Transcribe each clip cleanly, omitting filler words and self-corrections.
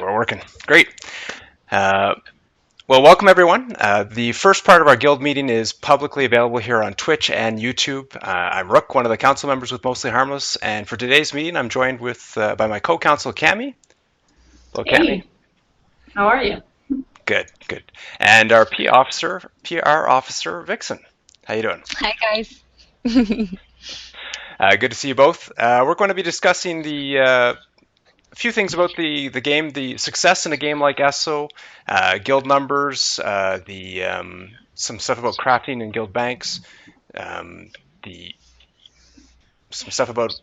We're working. Great. Uh, well, welcome everyone. The first part of our guild meeting is publicly available here on Twitch and YouTube. I'm Rook, one of the council members with Mostly Harmless, and for today's meeting, I'm joined by my co-counsel, Cami. Hello, Cami. Hey, how are you? Good, good. And our PR officer, Vixen. How you doing? Hi guys. Good to see you both. We're going to be discussing a few things about the game, the success in a game like ESO, guild numbers, some stuff about crafting and guild banks, the some stuff about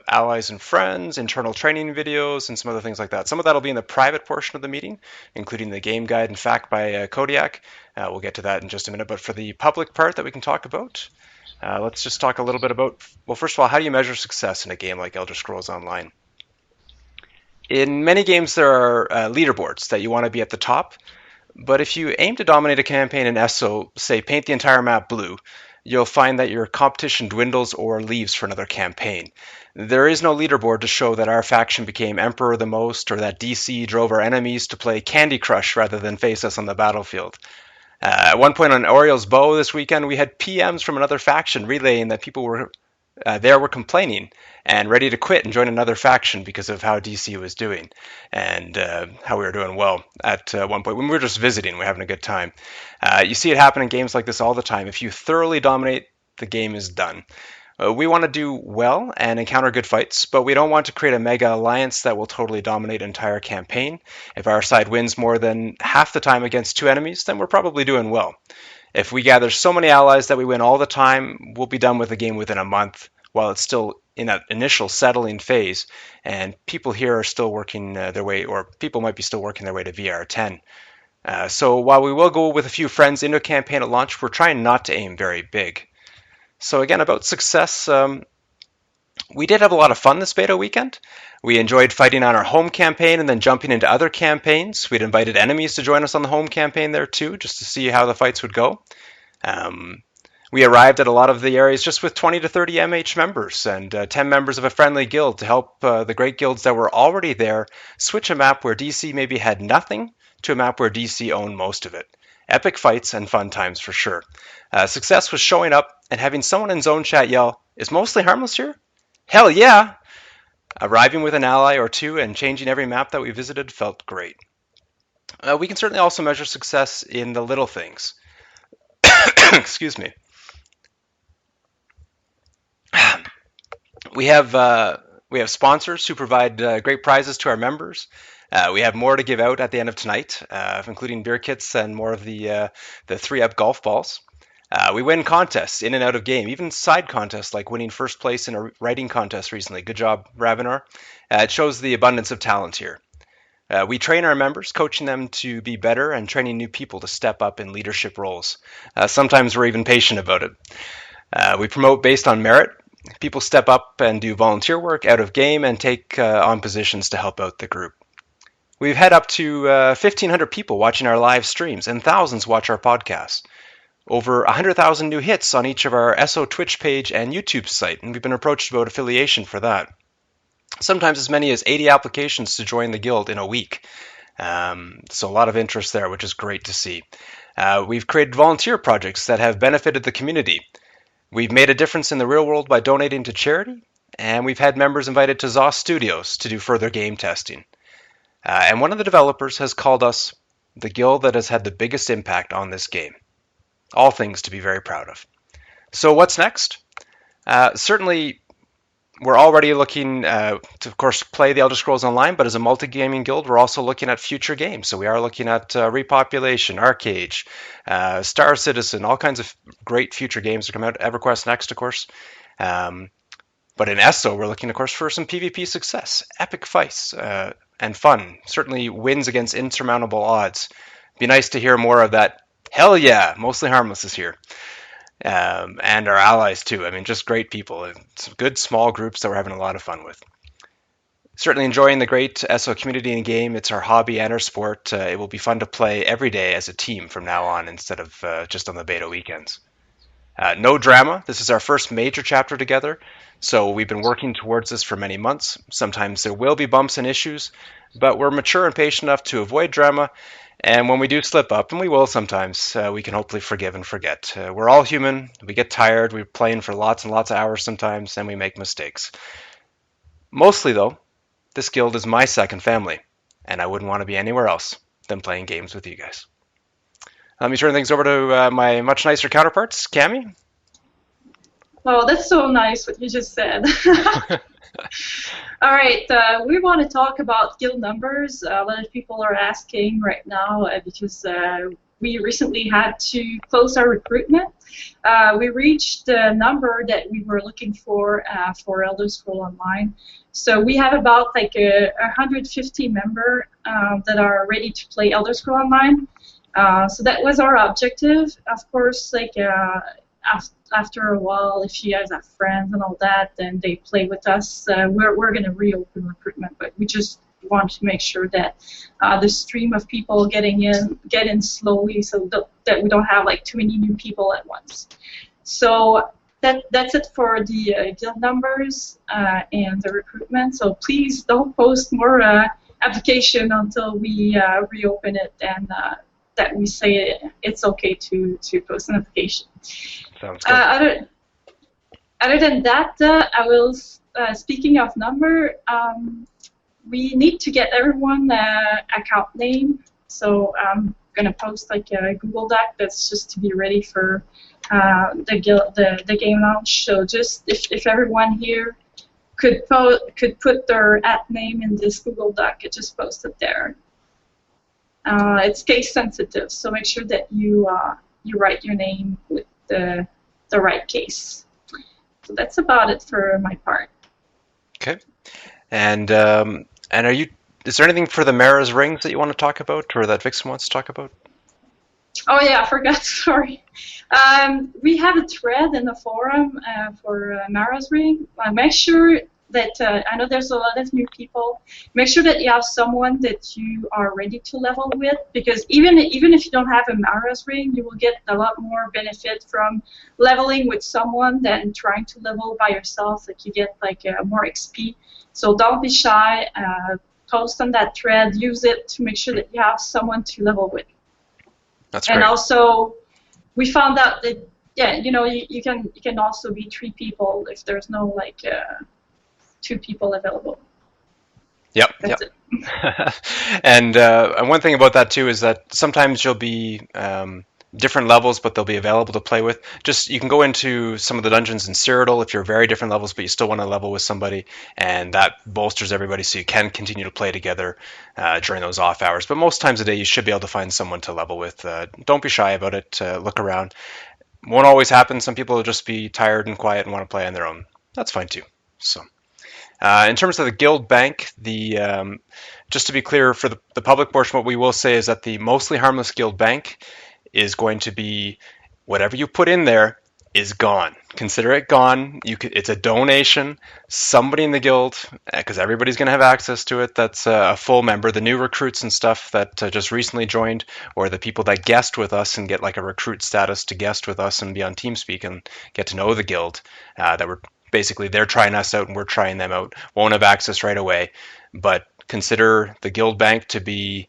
allies and friends, internal training videos, and some other things like that. Some of that will be in the private portion of the meeting, including the game guide and fact by Kodiak. We'll get to that in just a minute. But for the public part that we can talk about, let's just talk a little bit about, well, first of all, how do you measure success in a game like Elder Scrolls Online? In many games, there are leaderboards that you want to be at the top, but if you aim to dominate a campaign in ESO, say paint the entire map blue, you'll find that your competition dwindles or leaves for another campaign. There is no leaderboard to show that our faction became Emperor the most, or that DC drove our enemies to play Candy Crush rather than face us on the battlefield. At one point on Oriel's Bow this weekend, we had PMs from another faction relaying that people were complaining and ready to quit and join another faction because of how DC was doing and how we were doing well at one point when we were just visiting, we are having a good time. You see it happen in games like this all the time. If you thoroughly dominate, the game is done. We want to do well and encounter good fights, but we don't want to create a mega alliance that will totally dominate an entire campaign. If our side wins more than half the time against two enemies, then we're probably doing well. If we gather so many allies that we win all the time, we'll be done with the game within a month while it's still in that initial settling phase, and people here are still working their way, or people might be still working their way to VR10. So while we will go with a few friends into a campaign at launch, we're trying not to aim very big. So again, about success, we did have a lot of fun this beta weekend. We enjoyed fighting on our home campaign and then jumping into other campaigns. We'd invited enemies to join us on the home campaign there too, just to see how the fights would go. We arrived at a lot of the areas just with 20 to 30 MH members and 10 members of a friendly guild to help the great guilds that were already there switch a map where DC maybe had nothing to a map where DC owned most of it. Epic fights and fun times for sure. Success was showing up and having someone in zone chat yell, "Is Mostly Harmless here? Hell yeah!" Arriving with an ally or two and changing every map that we visited felt great. We can certainly also measure success in the little things. Excuse me. We have sponsors who provide great prizes to our members. We have more to give out at the end of tonight, including beer kits and more of the 3-up golf balls. We win contests in and out of game, even side contests like winning first place in a writing contest recently. Good job, Ravenor. It shows the abundance of talent here. We train our members, coaching them to be better and training new people to step up in leadership roles. Sometimes we're even patient about it. We promote based on merit. People step up and do volunteer work out of game and take on positions to help out the group. We've had up to 1,500 people watching our live streams and thousands watch our podcasts. Over 100,000 new hits on each of our ESO Twitch page and YouTube site, and we've been approached about affiliation for that. Sometimes as many as 80 applications to join the guild in a week. So a lot of interest there, which is great to see. We've created volunteer projects that have benefited the community. We've made a difference in the real world by donating to charity, and we've had members invited to ZOS Studios to do further game testing. And one of the developers has called us the guild that has had the biggest impact on this game. All things to be very proud of. So what's next? Certainly, we're already looking to, of course, play the Elder Scrolls Online, but as a multi-gaming guild, we're also looking at future games. So we are looking at Repopulation, Arcade, Star Citizen, all kinds of great future games to come out. EverQuest next, of course. But in ESO, we're looking, of course, for some PvP success, epic fights, and fun. Certainly wins against insurmountable odds. Be nice to hear more of that. Hell yeah, Mostly Harmless is here. And our allies too. I mean, just great people. Some good small groups that we're having a lot of fun with. Certainly enjoying the great ESO community and game. It's our hobby and our sport. It will be fun to play every day as a team from now on instead of just on the beta weekends. No drama. This is our first major chapter together, so we've been working towards this for many months. Sometimes there will be bumps and issues, but we're mature and patient enough to avoid drama. And when we do slip up, and we will sometimes, we can hopefully forgive and forget. We're all human. We get tired. We're playing for lots and lots of hours sometimes, and we make mistakes. Mostly, though, this guild is my second family, and I wouldn't want to be anywhere else than playing games with you guys. Let me turn things over to my much nicer counterparts, Cami. Oh, that's so nice what you just said. All right, we want to talk about guild numbers. A lot of people are asking right now because we recently had to close our recruitment. We reached the number that we were looking for Elder Scroll Online. So we have about like 150 members that are ready to play Elder Scroll Online. So that was our objective. Of course, like after a while, if you guys have friends and all that, then they play with us. We're going to reopen recruitment, but we just want to make sure that the stream of people get in slowly, so that we don't have like too many new people at once. So that's it for the guild numbers and the recruitment. So please don't post more application until we reopen it and that we say it's okay to post an application. Sounds good. Other than that, I will. Speaking of number, we need to get everyone account name. So I'm gonna post like a Google Doc that's just to be ready for the game launch. So just if everyone here could put their @name in this Google Doc, it just post it there. It's case sensitive, so make sure that you write your name with the right case. So that's about it for my part. Okay. And are you? Is there anything for the Mara's rings that you want to talk about, or that Vixen wants to talk about? Oh yeah, I forgot. Sorry. We have a thread in the forum for Mara's ring. Make sure that I know there's a lot of new people. Make sure that you have someone that you are ready to level with, because even if you don't have a Mara's ring, you will get a lot more benefit from leveling with someone than trying to level by yourself. Like you get like more XP. So don't be shy. Post on that thread. Use it to make sure that you have someone to level with. That's great. And also, we found out that you can also be 3 people if there's no like 2 people available. Yep. That's yep. it. And one thing about that too is that sometimes you'll be different levels, but they'll be available to play with. Just you can go into some of the dungeons in Cyrodiil if you're very different levels, but you still want to level with somebody, and that bolsters everybody so you can continue to play together during those off hours. But most times a day, you should be able to find someone to level with. Don't be shy about it. Look around. Won't always happen. Some people will just be tired and quiet and want to play on their own. That's fine too. So. In terms of the guild bank, just to be clear for the public portion, what we will say is that the Mostly Harmless Guild bank is going to be whatever you put in there is gone. Consider it gone. It's a donation. Somebody in the guild, because everybody's going to have access to it, that's a full member. The new recruits and stuff that just recently joined, or the people that guest with us and get like a recruit status to guest with us and be on TeamSpeak and get to know the guild, that we're basically they're trying us out and we're trying them out, won't have access right away. But consider the guild bank to be,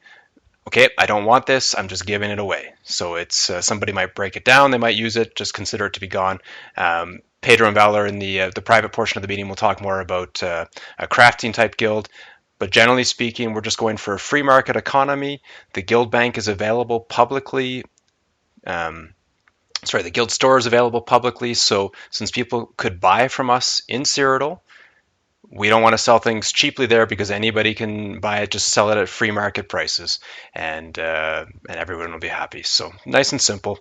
okay, I don't want this, I'm just giving it away. So it's somebody might break it down, they might use it, just consider it to be gone. Pedro and Valor in the private portion of the meeting will talk more about a crafting type guild. But generally speaking, we're just going for a free market economy. The guild bank is available publicly. The guild store is available publicly. So since people could buy from us in Cyrodiil, we don't want to sell things cheaply there because anybody can buy it, just sell it at free market prices, and everyone will be happy. So nice and simple.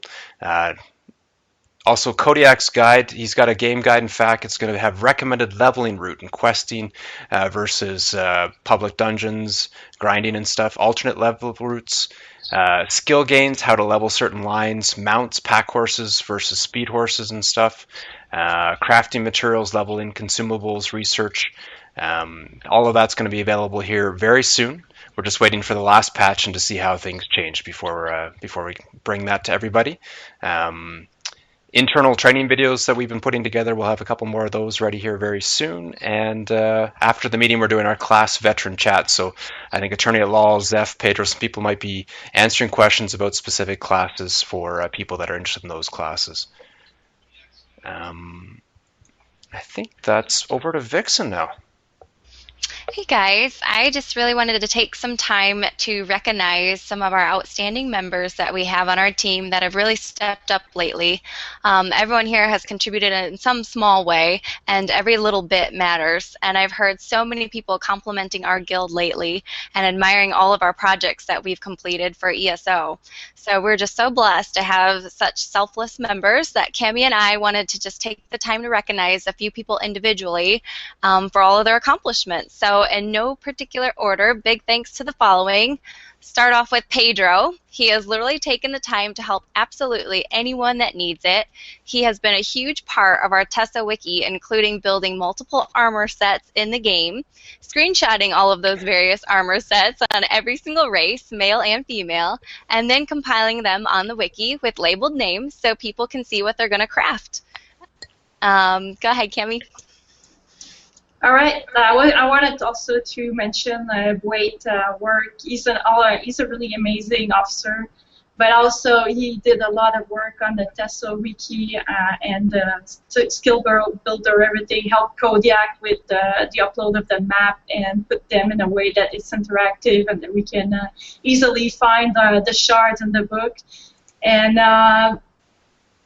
Also, Kodiak's guide, he's got a game guide. In fact, it's going to have recommended leveling route and questing versus public dungeons, grinding and stuff, alternate level routes, skill gains, how to level certain lines, mounts, pack horses versus speed horses and stuff, crafting materials, leveling, consumables, research. All of that's going to be available here very soon. We're just waiting for the last patch and to see how things change before we bring that to everybody. internal training videos that we've been putting together. We'll have a couple more of those ready here very soon. And after the meeting, we're doing our class veteran chat. So I think Attorney at Law, Zeph, Pedro, some people might be answering questions about specific classes for people that are interested in those classes. I think that's over to Vixen now. Hey guys, I just really wanted to take some time to recognize some of our outstanding members that we have on our team that have really stepped up lately. Everyone here has contributed in some small way, and every little bit matters. And I've heard so many people complimenting our guild lately and admiring all of our projects that we've completed for ESO. So we're just so blessed to have such selfless members that Cami and I wanted to just take the time to recognize a few people individually for all of their accomplishments. So in no particular order, big thanks to the following. Start off with Pedro. He has literally taken the time to help absolutely anyone that needs it. He has been a huge part of our Tessa Wiki, including building multiple armor sets in the game, screenshotting all of those various armor sets on every single race, male and female, and then compiling them on the wiki with labeled names so people can see what they're going to craft. Go ahead, Cami. All right. I wanted also to mention Wade's work. He's a really amazing officer, but also he did a lot of work on the Tessa Wiki and skill builder, everything. Helped Kodiak with the upload of the map and put them in a way that it's interactive and that we can easily find the shards in the book. And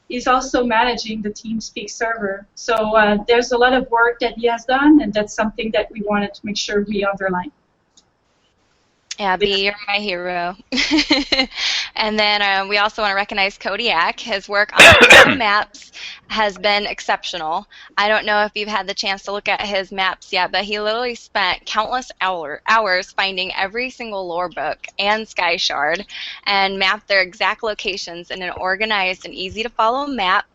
he's also managing the TeamSpeak server. So there's a lot of work that he has done, and that's something that we wanted to make sure we underline. Yeah, B, you're my hero. And then we also want to recognize Kodiak. His work on the maps has been exceptional. I don't know if you've had the chance to look at his maps yet, but he literally spent countless hours finding every single lore book and Sky Shard and mapped their exact locations in an organized and easy to follow map.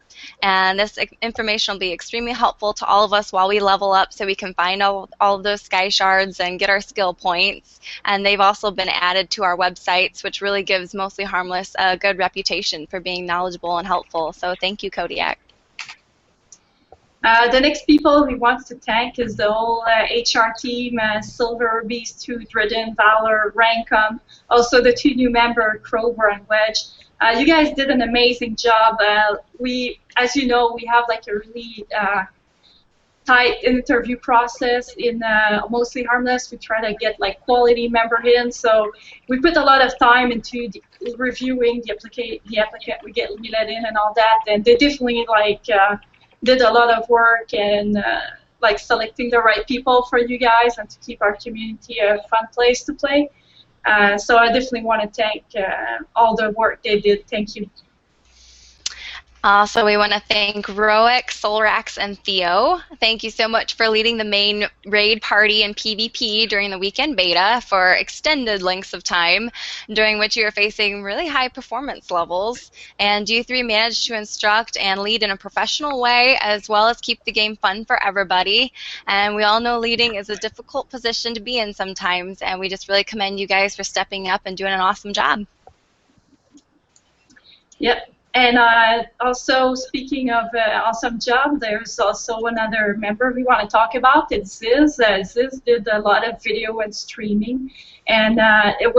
And this information will be extremely helpful to all of us while we level up so we can find all of those sky shards and get our skill points. And they've also been added to our websites, which really gives Mostly Harmless a good reputation for being knowledgeable and helpful. So thank you, Kodiak. The next people we want to thank is the whole HR team, Silver, Beast, Tooth, Ridden, Valor, Rankum, also the two new members, Crover and Wedge. You guys did an amazing job. As you know, we have like a really tight interview process in Mostly Harmless. We try to get like quality member in, so we put a lot of time into reviewing the applicant we get let in and all that, and they definitely did a lot of work and like selecting the right people for you guys and to keep our community a fun place to play. So I definitely want to thank all the work they did. Thank you. Also, we want to thank Roic, Solrax, and Theo. Thank you so much for leading the main raid party and PvP during the weekend beta for extended lengths of time, during which you were facing really high performance levels. And you three managed to instruct and lead in a professional way, as well as keep the game fun for everybody. And we all know leading is a difficult position to be in sometimes, and we just really commend you guys for stepping up and doing an awesome job. Yep. And also, speaking of awesome job, there's also another member we want to talk about. It's Ziz. Ziz did a lot of video and streaming, and they're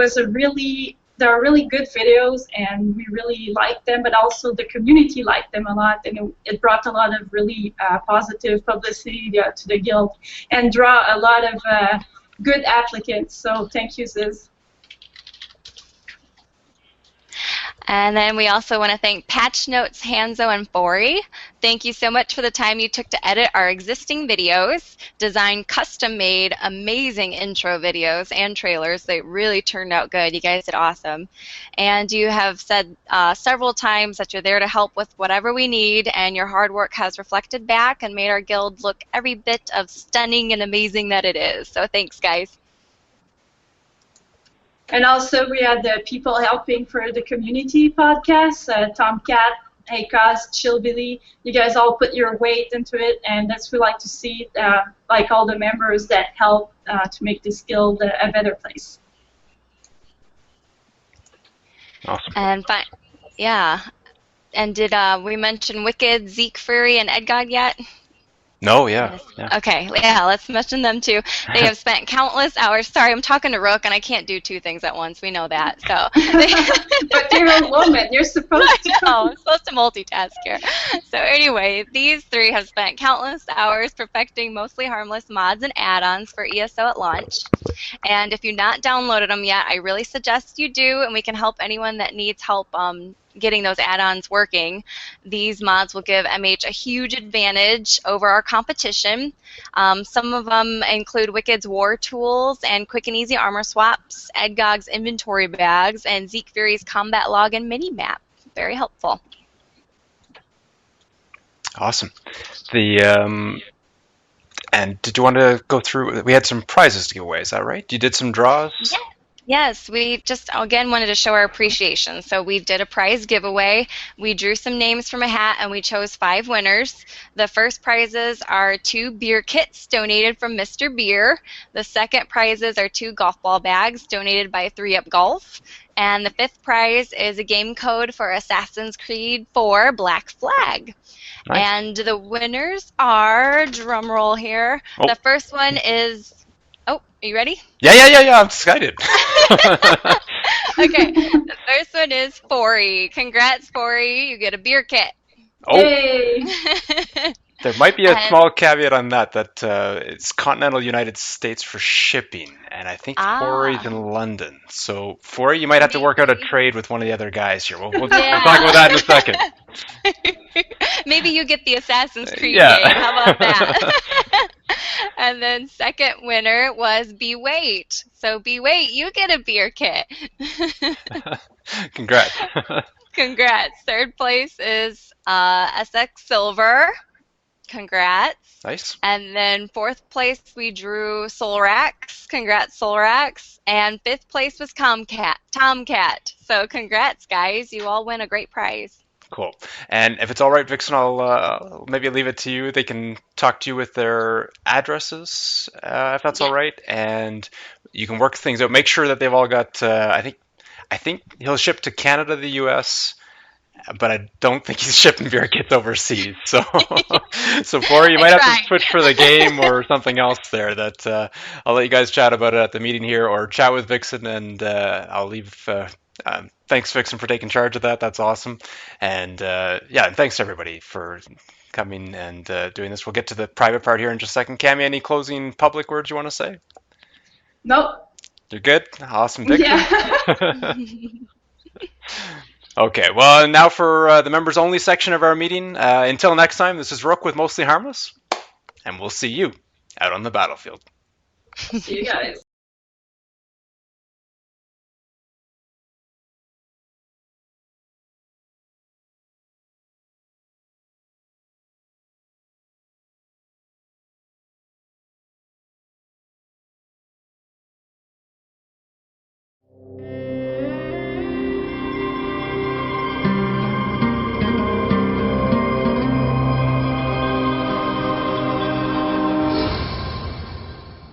really good videos, and we really liked them, but also the community liked them a lot, and it brought a lot of really positive publicity to the guild and draw a lot of good applicants. So thank you, Ziz. And then we also want to thank Patch Notes, Hanzo, and Bori. Thank you so much for the time you took to edit our existing videos, design custom-made, amazing intro videos and trailers. They really turned out good. You guys did awesome. And you have said several times that you're there to help with whatever we need, and your hard work has reflected back and made our guild look every bit of stunning and amazing that it is. So thanks, guys. And also, we had the people helping for the community podcast, Tomcat, Heikaz, Chillbilly. You guys all put your weight into it, and that's what we like to see, like all the members that help to make this guild a better place. Awesome. And yeah. And did we mention Wicked, Zeke Fury, and Edgod yet? No, yeah. Okay, yeah, let's mention them too. They have spent countless hours. Sorry, I'm talking to Rook, and I can't do two things at once. We know that. So, but you're a woman. You're supposed to. I'm supposed to multitask here. So anyway, these three have spent countless hours perfecting mostly harmless mods and add-ons for ESO at launch. And if you've not downloaded them yet, I really suggest you do, and we can help anyone that needs help getting those add-ons working. These mods will give MH a huge advantage over our competition. Some of them include Wicked's War Tools and Quick and Easy Armor Swaps, Edgog's Inventory Bags, and Zeke Fury's Combat Log and Mini-Map. Very helpful. Awesome. And did you want to go through, we had some prizes to give away, is that right? You did some draws? Yeah. Yes, we just, again, wanted to show our appreciation. So we did a prize giveaway. We drew some names from a hat, and we chose 5 winners. The first prizes are 2 beer kits donated from Mr. Beer. The second prizes are 2 golf ball bags donated by 3-Up Golf. And the 5th prize is a game code for Assassin's Creed 4 Black Flag. Nice. And the winners are, drum roll here, the first one is, are you ready? Yeah, I'm excited. Okay, the first one is Forey. Congrats, Forey. You get a beer kit. Oh. Yay. There might be a small caveat on that it's continental United States for shipping, and I think Forey's in London. So, Forey, you might have to work out a trade with one of the other guys here. We'll talk about that in a second. Maybe you get the Assassin's Creed game. How about that? And then second winner was B-Wait. So B-Wait, you get a beer kit. Congrats. Congrats. Third place is SX Silver. Congrats. Nice. And then 4th place we drew Solrax. Congrats, Solrax. And 5th place was Tomcat. So congrats, guys. You all win a great prize. Cool. And if it's all right, Vixen, I'll maybe leave it to you. They can talk to you with their addresses, if that's all right, and you can work things out. Make sure that they've all got. I think he'll ship to Canada, the U.S., but I don't think he's shipping beer kits overseas. So, Corey, you might have to switch for the game or something else there. That I'll let you guys chat about it at the meeting here, or chat with Vixen, and I'll leave. Thanks, Vixen, for taking charge of that. That's awesome. And and thanks everybody for coming and doing this. We'll get to the private part here in just a second. Cami, any closing public words you want to say? Nope. You're good? Awesome, Vixen. Yeah. Okay, well, now for the members-only section of our meeting. Until next time, this is Rook with Mostly Harmless, and we'll see you out on the battlefield. See you guys.